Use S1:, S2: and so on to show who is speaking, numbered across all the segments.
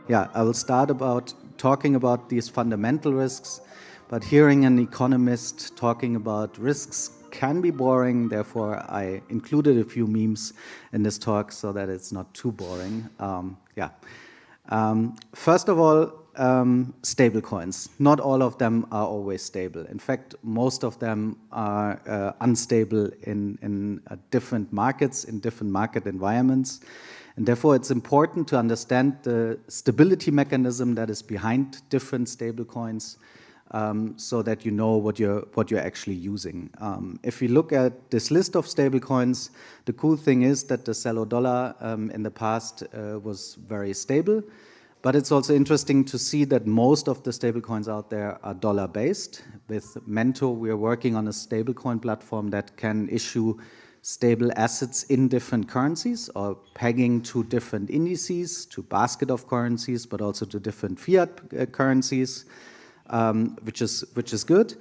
S1: Yeah, I will start about talking about these fundamental risks, but hearing an economist talking about risks can be boring. Therefore, I included a few memes in this talk so that it's not too boring. First of all, stable coins. Not all of them are always stable. In fact, most of them are unstable in different markets, in different market environments. And therefore, it's important to understand the stability mechanism that is behind different stable coins, so that you know what you're actually using. If you look at this list of stable coins, the cool thing is that the Celo dollar in the past was very stable. But it's also interesting to see that most of the stablecoins out there are dollar-based. With Mento, we are working on a stablecoin platform that can issue stable assets in different currencies or pegging to different indices, to basket of currencies, but also to different fiat currencies, which is good.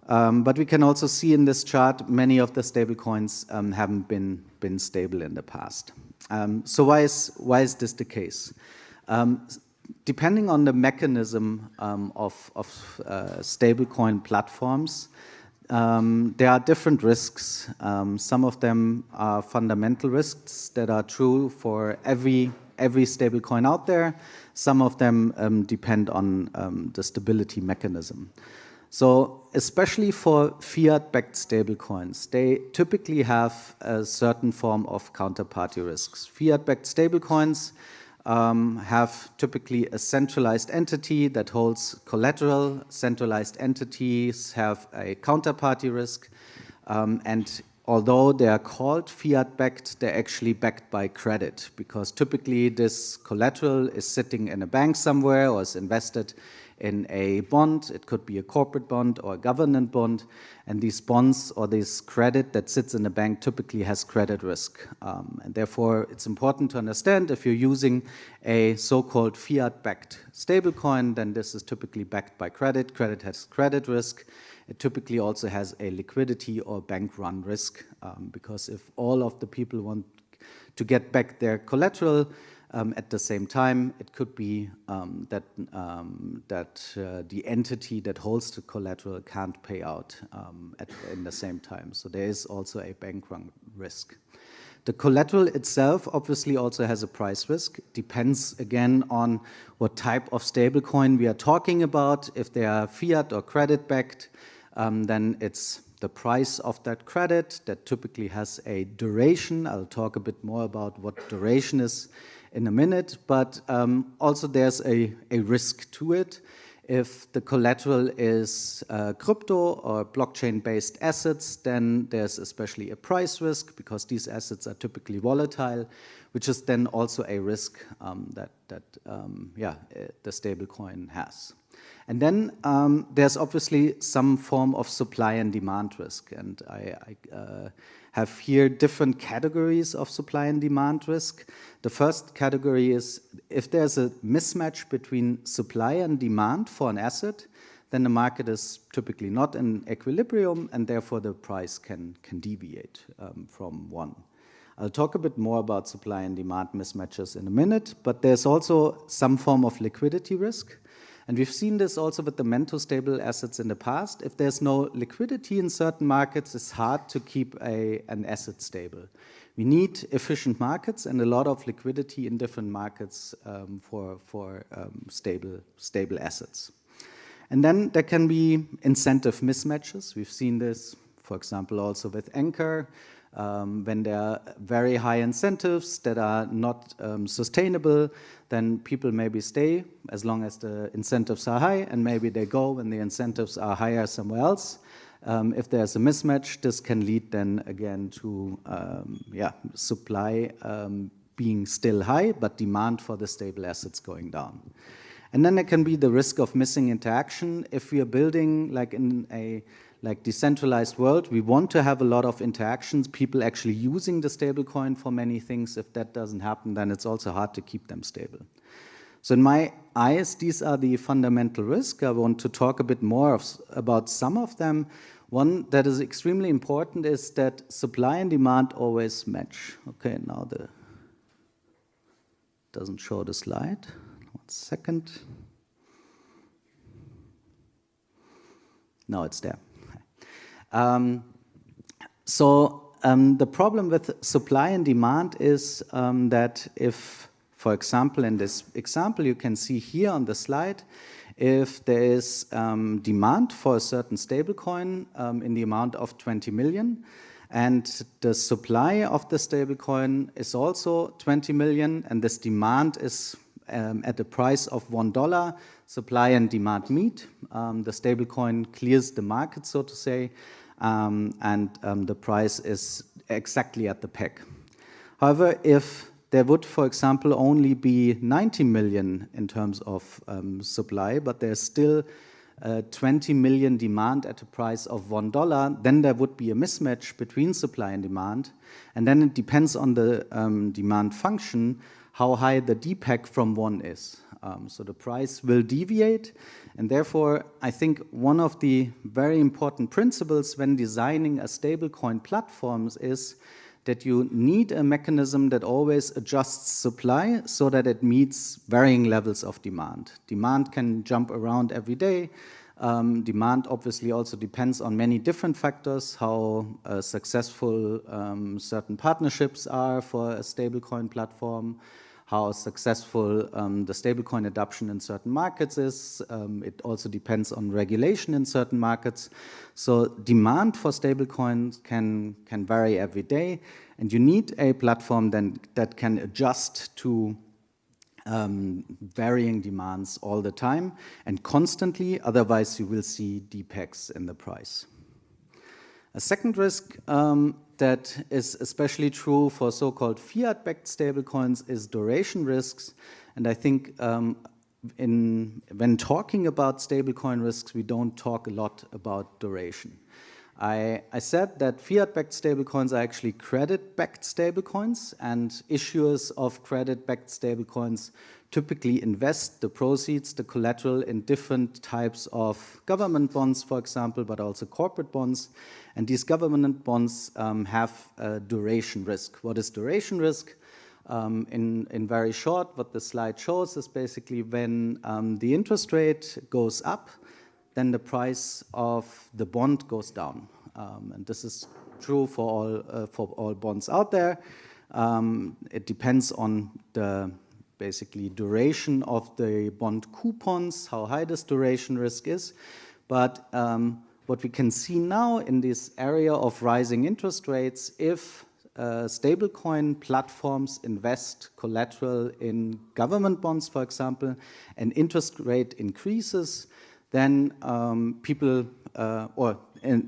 S1: But we can also see in this chart many of the stablecoins haven't been stable in the past. So why is this the case? Depending on the mechanism of stablecoin platforms, there are different risks. Some of them are fundamental risks that are true for every stablecoin out there. Some of them depend on the stability mechanism. So especially for fiat-backed stablecoins, they typically have a certain form of counterparty risks. Fiat-backed stablecoins have typically a centralized entity that holds collateral. Centralized entities have a counterparty risk. And although they are called fiat-backed, they're actually backed by credit, because typically this collateral is sitting in a bank somewhere or is invested in a bond. It could be a corporate bond or a government bond. And these bonds or this credit that sits in a bank typically has credit risk. And therefore, it's important to understand if you're using a so-called fiat-backed stablecoin, then this is typically backed by credit. Credit has credit risk. It typically also has a liquidity or bank run risk, because if all of the people want to get back their collateral at the same time, it could be that the entity that holds the collateral can't pay out in the same time. So there is also a bank run risk. The collateral itself obviously also has a price risk. It depends again on what type of stablecoin we are talking about. If they are fiat or credit backed, then it's the price of that credit that typically has a duration. I'll talk a bit more about what duration is in a minute, but also there's a risk to it. If the collateral is crypto or blockchain-based assets, then there's especially a price risk, because these assets are typically volatile, which is then also a risk that the stablecoin has. And then there's obviously some form of supply and demand risk. And I have here different categories of supply and demand risk. The first category is if there's a mismatch between supply and demand for an asset, then the market is typically not in equilibrium, and therefore the price can deviate from one. I'll talk a bit more about supply and demand mismatches in a minute, but there's also some form of liquidity risk. And we've seen this also with the Mento stable assets in the past. If there's no liquidity in certain markets, it's hard to keep an asset stable. We need efficient markets and a lot of liquidity in different markets for stable assets. And then there can be incentive mismatches. We've seen this, for example, also with Anchor. When there are very high incentives that are not sustainable, then people maybe stay as long as the incentives are high, and maybe they go when the incentives are higher somewhere else. If there's a mismatch, this can lead then again to supply being still high, but demand for the stable assets going down. And then there can be the risk of missing interaction. If we are building like in a decentralized world, we want to have a lot of interactions, people actually using the stablecoin for many things. If that doesn't happen, then it's also hard to keep them stable. So in my eyes, these are the fundamental risks. I want to talk a bit more about some of them. One that is extremely important is that supply and demand always match. Okay, now doesn't show the slide. One second. No, it's there. The problem with supply and demand is that if, for example, in this example, you can see here on the slide, if there is demand for a certain stablecoin in the amount of 20 million, and the supply of the stablecoin is also 20 million, and this demand is at a price of $1, supply and demand meet. The stablecoin clears the market, so to say, and the price is exactly at the peg. However, if there would, for example, only be 90 million in terms of supply, but there's still 20 million demand at a price of $1, then there would be a mismatch between supply and demand. And then it depends on the demand function, how high the dpeg from 1 is. So the price will deviate. And therefore, I think one of the very important principles when designing a stablecoin platforms is that you need a mechanism that always adjusts supply so that it meets varying levels of demand. Demand can jump around every day. Demand obviously also depends on many different factors, how successful certain partnerships are for a stablecoin platform, how successful the stablecoin adoption in certain markets is. It also depends on regulation in certain markets. So demand for stablecoins can vary every day, and you need a platform then that can adjust to varying demands all the time and constantly, otherwise you will see depegs in the price. A second risk that is especially true for so-called fiat-backed stablecoins is duration risks. And I think when talking about stablecoin risks, we don't talk a lot about duration. I said that fiat-backed stablecoins are actually credit-backed stablecoins, and issuers of credit-backed stablecoins typically invest the proceeds, the collateral, in different types of government bonds, for example, but also corporate bonds. And these government bonds have a duration risk. What is duration risk? In very short, what the slide shows is basically when the interest rate goes up, then the price of the bond goes down. And this is true for all bonds out there. It depends on the basically duration of the bond coupons, how high this duration risk is. But what we can see now in this area of rising interest rates, if stablecoin platforms invest collateral in government bonds, for example, and interest rate increases, then the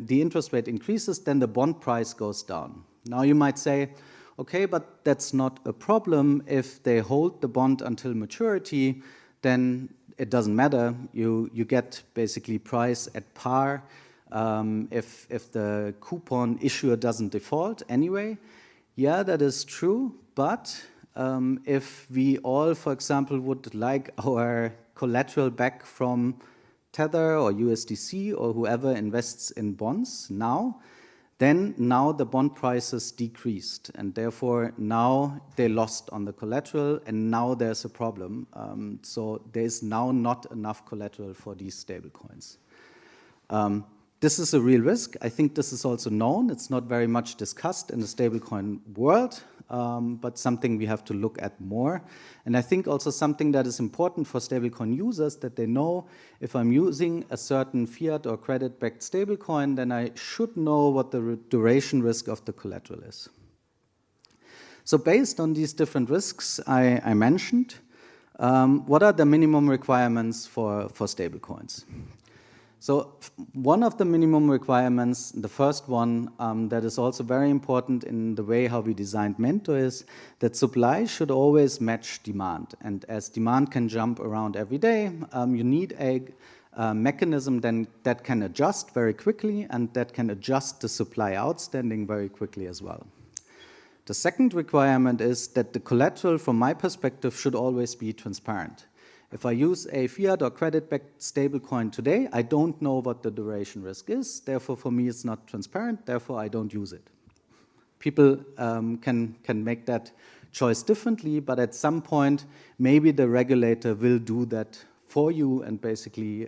S1: interest rate increases, then the bond price goes down. Now you might say, okay, but that's not a problem. If they hold the bond until maturity, then it doesn't matter. You get basically price at par if the coupon issuer doesn't default anyway. Yeah, that is true. But if we all, for example, would like our collateral back from Tether or USDC or whoever invests in bonds now, then now the bond prices decreased, and therefore now they lost on the collateral, and now there's a problem. So there's now not enough collateral for these stablecoins. This is a real risk. I think this is also known. It's not very much discussed in the stablecoin world, but something we have to look at more. And I think also something that is important for stablecoin users, that they know if I'm using a certain fiat or credit-backed stablecoin, then I should know what the duration risk of the collateral is. So based on these different risks I mentioned, what are the minimum requirements for stablecoins? So one of the minimum requirements, the first one that is also very important in the way how we designed Mento, is that supply should always match demand. And as demand can jump around every day, you need a mechanism then that can adjust very quickly and that can adjust the supply outstanding very quickly as well. The second requirement is that the collateral, from my perspective, should always be transparent. If I use a fiat or credit-backed stablecoin today, I don't know what the duration risk is. Therefore, for me, it's not transparent. Therefore, I don't use it. People can make that choice differently, but at some point, maybe the regulator will do that for you and basically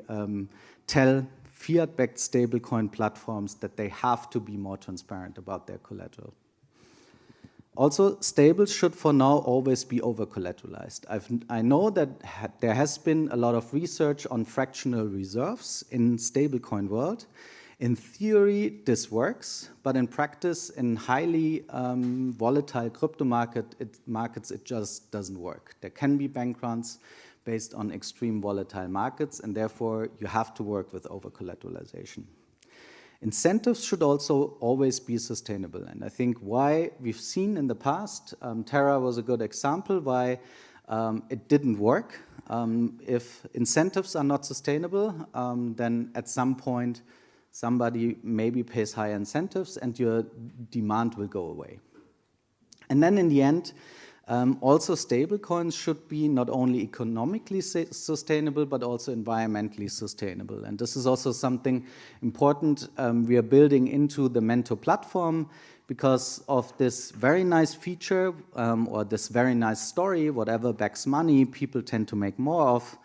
S1: tell fiat-backed stablecoin platforms that they have to be more transparent about their collateral. Also, stables should for now always be over-collateralized. I know that there has been a lot of research on fractional reserves in stablecoin world. In theory, this works, but in practice, in highly volatile crypto markets, it just doesn't work. There can be bank runs based on extreme volatile markets, and therefore you have to work with over-collateralization. Incentives should also always be sustainable, and I think why we've seen in the past, Terra was a good example why it didn't work. If incentives are not sustainable, then at some point somebody maybe pays higher incentives and your demand will go away. And then in the end, also stablecoins should be not only economically sustainable, but also environmentally sustainable. And this is also something important we are building into the Mento platform because of this very nice feature or this very nice story, whatever backs money, people tend to make more of.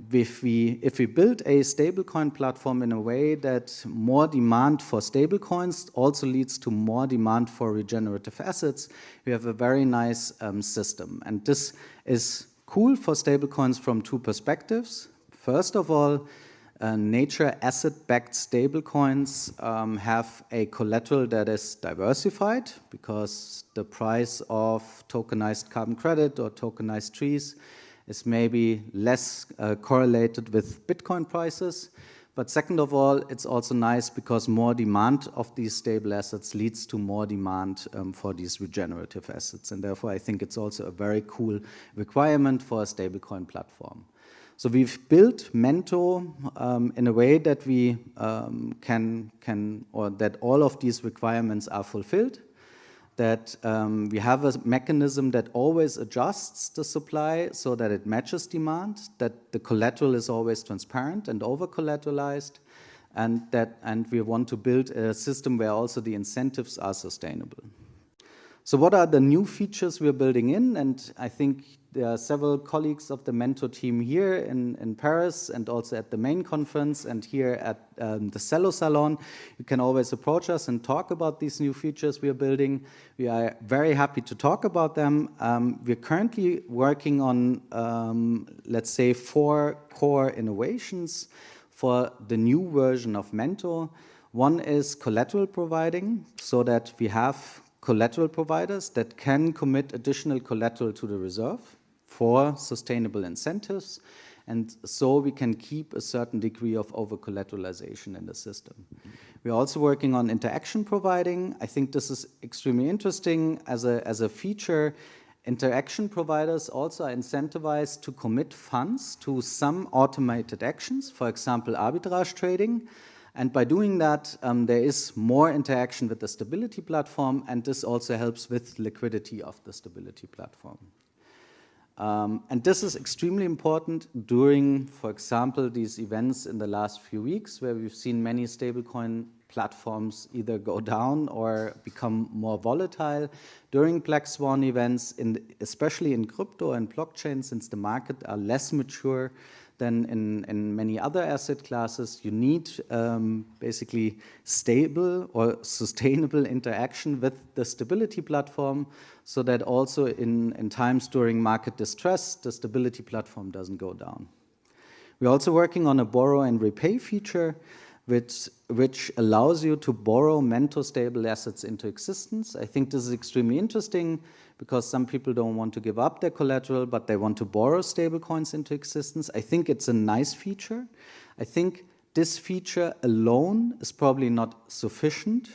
S1: If we build a stablecoin platform in a way that more demand for stablecoins also leads to more demand for regenerative assets, we have a very nice system. And this is cool for stablecoins from two perspectives. First of all, nature asset-backed stablecoins have a collateral that is diversified because the price of tokenized carbon credit or tokenized trees is maybe less correlated with Bitcoin prices. But second of all, it's also nice because more demand of these stable assets leads to more demand for these regenerative assets. And therefore, I think it's also a very cool requirement for a stablecoin platform. So we've built Mento in a way that we or that all of these requirements are fulfilled, that we have a mechanism that always adjusts the supply so that it matches demand, that the collateral is always transparent and over-collateralized, and we want to build a system where also the incentives are sustainable. So what are the new features we're building in? And I think there are several colleagues of the Mento team here in Paris and also at the main conference and here at the Celo Salon. You can always approach us and talk about these new features we are building. We are very happy to talk about them. We're currently working on, let's say, 4 core innovations for the new version of Mento. One is collateral providing, so that we have collateral providers that can commit additional collateral to the reserve for sustainable incentives, and so we can keep a certain degree of over-collateralization in the system. We're also working on interaction providing. I think this is extremely interesting as a feature. Interaction providers also are incentivized to commit funds to some automated actions, for example, arbitrage trading. And by doing that, there is more interaction with the stability platform, and this also helps with liquidity of the stability platform. And this is extremely important during, for example, these events in the last few weeks, where we've seen many stablecoin platforms either go down or become more volatile. During Black Swan events, especially in crypto and blockchain, since the market are less mature than in many other asset classes, you need basically stable or sustainable interaction with the stability platform so that also in times during market distress, the stability platform doesn't go down. We're also working on a borrow and repay feature which allows you to borrow Mento stable assets into existence. I think this is extremely interesting because some people don't want to give up their collateral, but they want to borrow stable coins into existence. I think it's a nice feature. I think this feature alone is probably not sufficient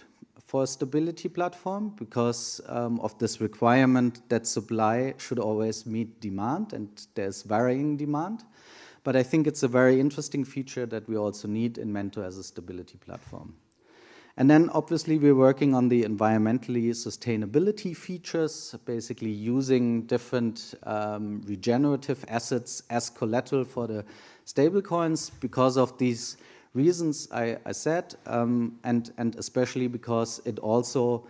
S1: for a stability platform because of this requirement that supply should always meet demand, and there's varying demand. But I think it's a very interesting feature that we also need in Mento as a stability platform. And then obviously we're working on the environmentally sustainability features, basically using different regenerative assets as collateral for the stablecoins because of these reasons I said, and especially because it also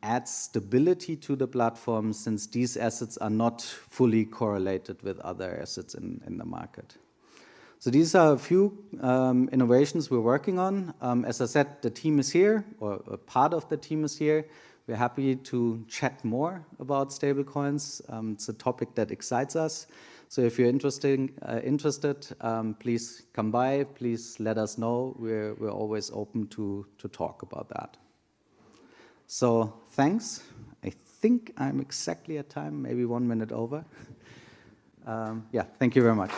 S1: adds stability to the platform, since these assets are not fully correlated with other assets in the market. So these are a few innovations we're working on. As I said, the team is here, or a part of the team is here. We're happy to chat more about stablecoins. It's a topic that excites us. So if you're interested, please come by. Please let us know. We're always open to talk about that. So thanks. I think I'm exactly at time, maybe 1 minute over. Yeah, thank you very much.